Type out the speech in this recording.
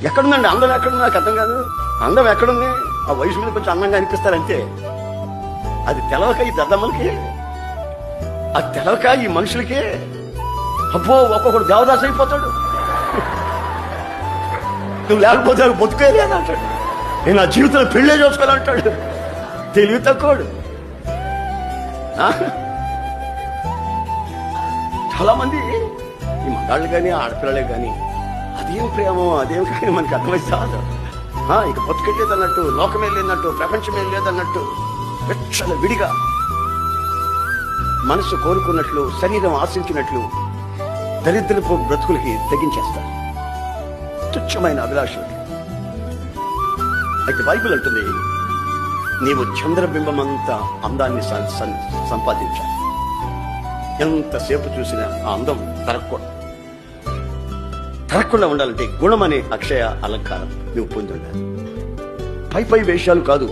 ఎక్కడుందండి అందం? ఎక్కడుంది నాకు అర్థం కాదు. అందం ఎక్కడుంది? ఆ వయసు మీద కొంచెం అందంగా అనిపిస్తారంతే. అది తెలవక ఈ దద్దమ్మలకి, అది తెలవక ఈ మనుషులకి. అబ్బో ఒక్కొక్కడు దేవదాస్ అయిపోతాడు. నువ్వు లేకపోతే బతుకేది అని అంటాడు. నేను నా జీవితంలో పెళ్ళే చేసుకోవాలంటాడు. తెలివి తక్కువడు. చాలా మంది ఈ మగాళ్ళు కానీ ఆడపిల్లలే కానీ అదేం ప్రేమో అదేం కానీ మనకి అర్థమైతే కాదు. ఇక బతుకట్లేదు అన్నట్టు, లోకమే లేదన్నట్టు, ప్రపంచమే లేదన్నట్టు వెచ్చల విడిగా మనసు కోరుకున్నట్లు, శరీరం ఆశించినట్లు దరిద్రపు బ్రతుకులకి తెగించేస్తారు. తుచ్చమైన అభిలాషలు. అయితే బైబిల్ అంటుంది, నీవు చంద్రబింబమంతా అందాన్ని సంపాదించాలి. ఎంతసేపు చూసినా ఆ అందం తరగకుండా ఉండాలంటే గుణం అనే అక్షయ అలంకారం నువ్వు పొంది ఉండాలి. పై వేషాలు కాదు,